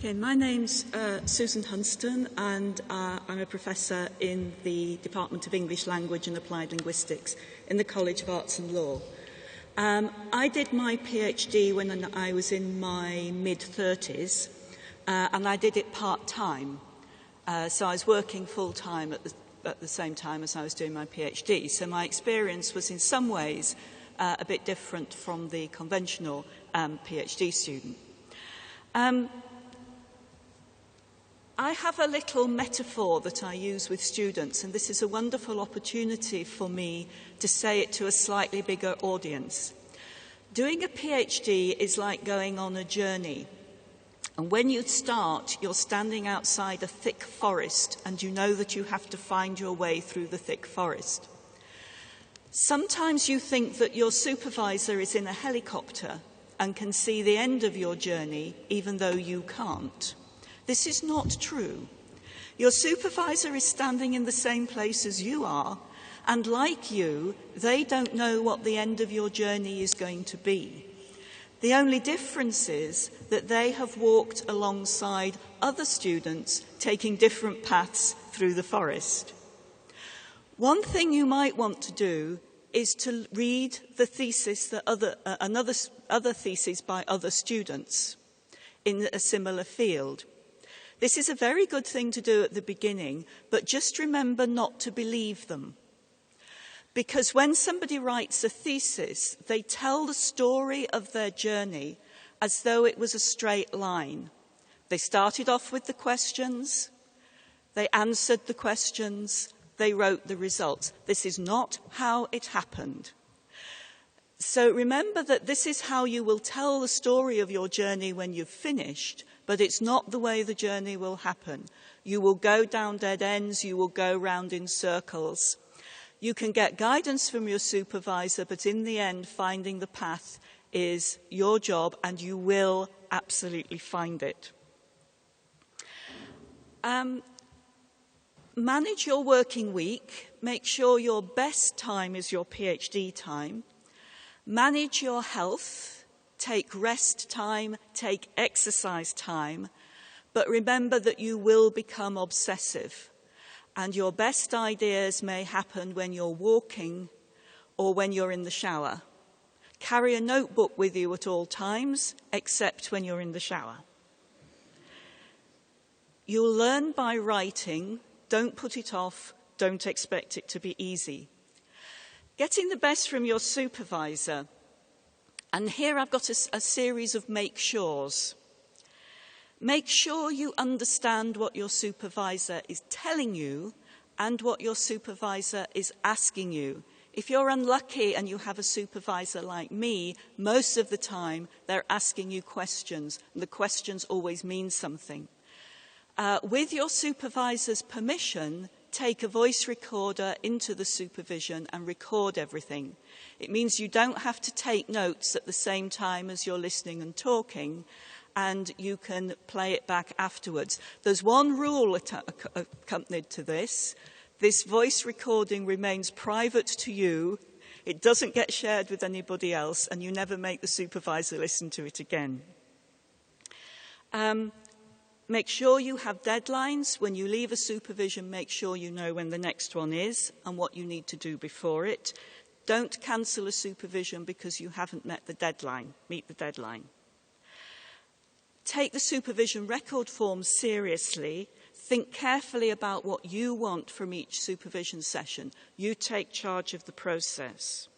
Okay, my name's Susan Hunston, and I'm a professor in the Department of English Language and Applied Linguistics in the College of Arts and Law. I did my PhD when I was in my mid-30s, and I did it part-time. So I was working full-time at the same time as I was doing my PhD. So my experience was in some ways a bit different from the conventional PhD student. I have a little metaphor that I use with students, and this is a wonderful opportunity for me to say it to a slightly bigger audience. Doing a PhD is like going on a journey. And when you start, you're standing outside a thick forest, and you know that you have to find your way through the thick forest. Sometimes you think that your supervisor is in a helicopter and can see the end of your journey, even though you can't. This is not true. Your supervisor is standing in the same place as you are, and like you, they don't know what the end of your journey is going to be. The only difference is that they have walked alongside other students taking different paths through the forest. One thing you might want to do is to read the thesis that other theses by other students in a similar field. This is a very good thing to do at the beginning, but just remember not to believe them. Because when somebody writes a thesis, they tell the story of their journey as though it was a straight line. They started off with the questions, they answered the questions, they wrote the results. This is not how it happened. So remember that this is how you will tell the story of your journey when you've finished, but it's not the way the journey will happen. You will go down dead ends, you will go round in circles. You can get guidance from your supervisor, but in the end, finding the path is your job, and you will absolutely find it. Manage your working week. Make sure your best time is your PhD time. Manage your health. Take rest time, take exercise time, but remember that you will become obsessive, and your best ideas may happen when you're walking or when you're in the shower. Carry a notebook with you at all times, except when you're in the shower. You'll learn by writing. Don't put it off. Don't expect it to be easy. Getting the best from your supervisor. And here I've got a series of make-sures. Make sure you understand what your supervisor is telling you and what your supervisor is asking you. If you're unlucky and you have a supervisor like me, most of the time they're asking you questions, and the questions always mean something. With your supervisor's permission, take a voice recorder into the supervision and record everything. It means you don't have to take notes at the same time as you're listening and talking, and you can play it back afterwards. There's one rule accompanied to this. This voice recording remains private to you. It doesn't get shared with anybody else, and you never make the supervisor listen to it again. Make sure you have deadlines. When you leave a supervision, make sure you know when the next one is and what you need to do before it. Don't cancel a supervision because you haven't met the deadline. Meet the deadline. Take the supervision record form seriously. Think carefully about what you want from each supervision session. You take charge of the process.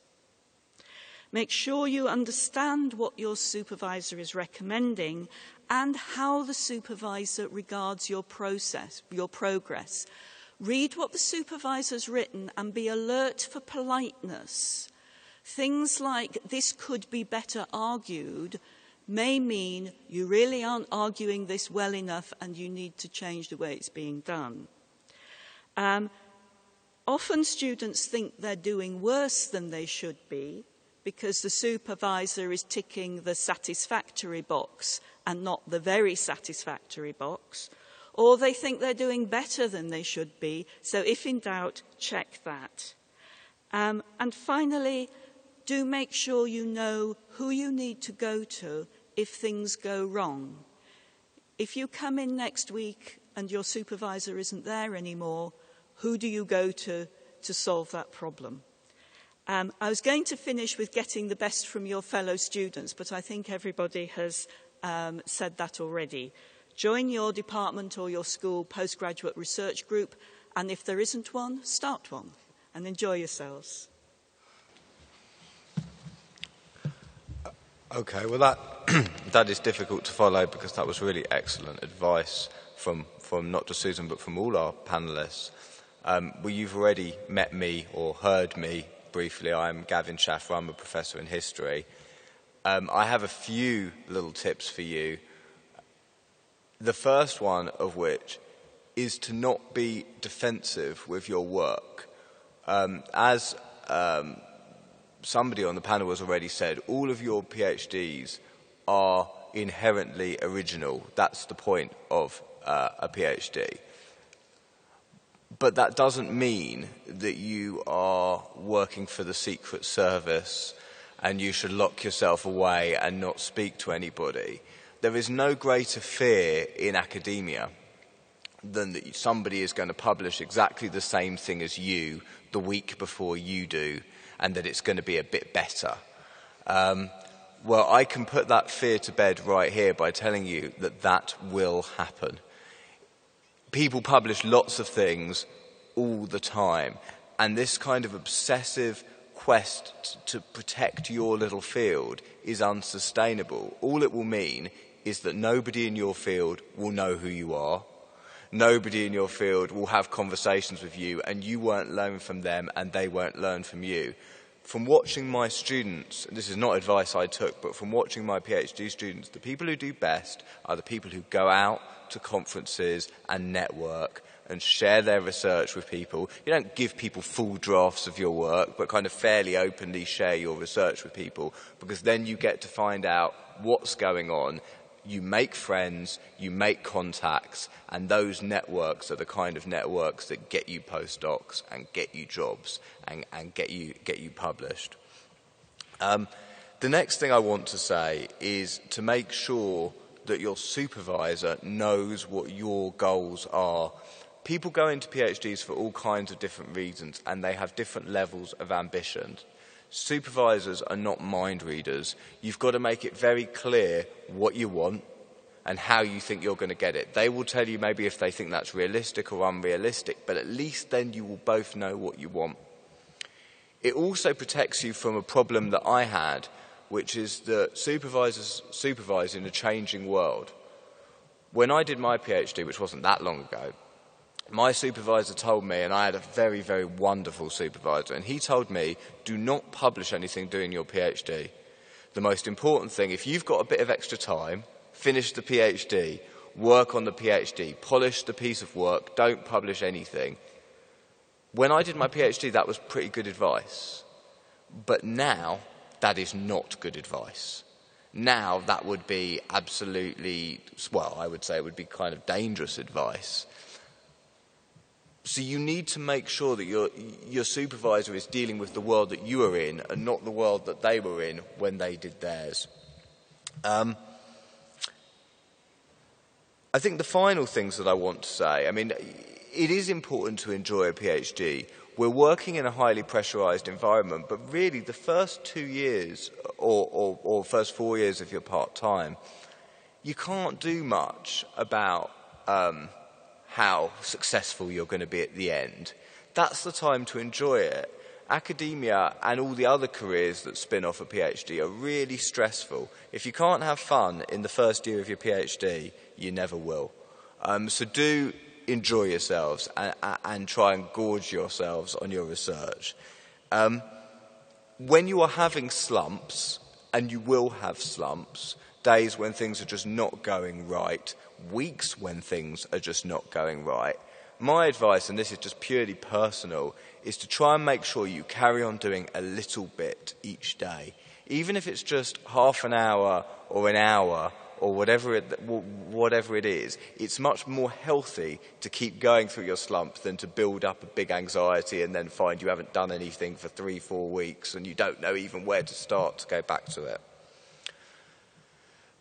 Make sure you understand what your supervisor is recommending and how the supervisor regards your process, your progress. Read what the supervisor's written and be alert for politeness. Things like "this could be better argued" may mean you really aren't arguing this well enough and you need to change the way it's being done. Often students think they're doing worse than they should be because the supervisor is ticking the satisfactory box and not the very satisfactory box, or they think they're doing better than they should be, so if in doubt, check that. And finally, do make sure you know who you need to go to if things go wrong. if you come in next week and your supervisor isn't there anymore, who do you go to solve that problem? I was going to finish with getting the best from your fellow students, but I think everybody has said that already. Join your department or your school postgraduate research group, and if there isn't one, start one, and enjoy yourselves. Okay, well that is difficult to follow, because that was really excellent advice from not just Susan but from all our panellists. Well, you've already met me or heard me briefly. I'm Gavin Shaffer, I'm a professor in history. I have a few little tips for you. The first one of which is to not be defensive with your work. As somebody on the panel has already said, all of your PhDs are inherently original. That's the point of a PhD. But that doesn't mean that you are working for the Secret Service and you should lock yourself away and not speak to anybody. There is no greater fear in academia than that somebody is going to publish exactly the same thing as you the week before you do, and that it's going to be a bit better. Well, I can put that fear to bed right here by telling you that that will happen. People publish lots of things all the time, and this kind of obsessive quest to protect your little field is unsustainable. All it will mean is that nobody in your field will know who you are. Nobody in your field will have conversations with you, and you won't learn from them and they won't learn from you. From watching my students, this is not advice I took, but from watching my PhD students, the people who do best are the people who go out to conferences and network and share their research with people. You don't give people full drafts of your work, but kind of fairly openly share your research with people, because then you get to find out what's going on. You make friends, you make contacts, and those networks are the kind of networks that get you postdocs and get you jobs and get you published. The next thing I want to say is to make sure that your supervisor knows what your goals are. People go into PhDs for all kinds of different reasons, and they have different levels of ambition. Supervisors are not mind readers. You've got to make it very clear what you want and how you think you're going to get it. They will tell you maybe if they think that's realistic or unrealistic, but at least then you will both know what you want. It also protects you from a problem that I had, which is that supervisors supervise in a changing world. When I did my PhD, which wasn't that long ago, my supervisor told me, and I had a very, very wonderful supervisor, and he told me, do not publish anything doing your PhD. The most important thing, if you've got a bit of extra time, finish the PhD, work on the PhD, polish the piece of work, don't publish anything. When I did my PhD, that was pretty good advice. But now, that is not good advice. Now, that would be absolutely, well, I would say it would be kind of dangerous advice. So you need to make sure that your supervisor is dealing with the world that you are in and not the world that they were in when they did theirs. I think the final things that I want to say, I mean, it is important to enjoy a PhD. We're working in a highly pressurized environment, but really the first 2 years or first 4 years if you're part-time, you can't do much about how successful you're going to be at the end. That's the time to enjoy it. Academia and all the other careers that spin off a PhD are really stressful. If you can't have fun in the first year of your PhD, you never will. So do enjoy yourselves and try and gorge yourselves on your research. When you are having slumps, and you will have slumps, days when things are just not going right, weeks when things are just not going right, my advice, and this is just purely personal, is to try and make sure you carry on doing a little bit each day. Even if it's just half an hour or an hour or whatever it is, it's much more healthy to keep going through your slump than to build up a big anxiety and then find you haven't done anything for 3-4 weeks and you don't know even where to start to go back to it.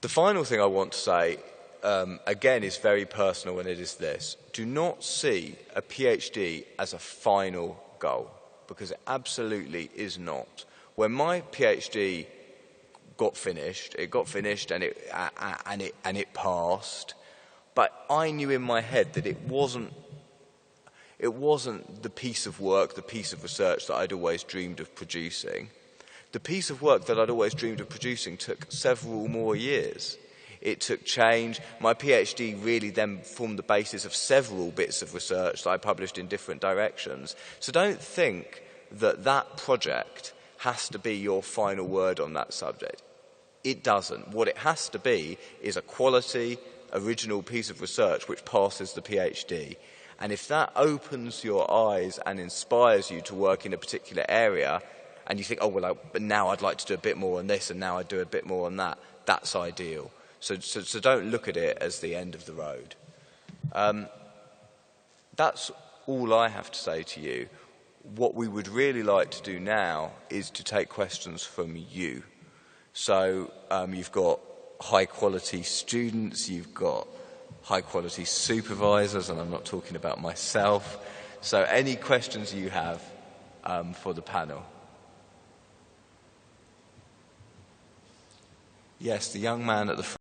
The final thing I want to say, again, is very personal, and it is this. Do not see a PhD as a final goal, because it absolutely is not. When my PhD got finished and it passed, but I knew in my head that it wasn't the piece of work, the piece of research that I'd always dreamed of producing. The piece of work that I'd always dreamed of producing took several more years. It took change. My PhD really then formed the basis of several bits of research that I published in different directions. So don't think that that project has to be your final word on that subject. It doesn't. What it has to be is a quality, original piece of research which passes the PhD. And if that opens your eyes and inspires you to work in a particular area, and you think, oh, well, but now I'd like to do a bit more on this, and now I'd do a bit more on that, that's ideal. So don't look at it as the end of the road. That's all I have to say to you. What we would really like to do now is to take questions from you. So you've got high-quality students, you've got high-quality supervisors, and I'm not talking about myself. So any questions you have for the panel? Yes, the young man at the front.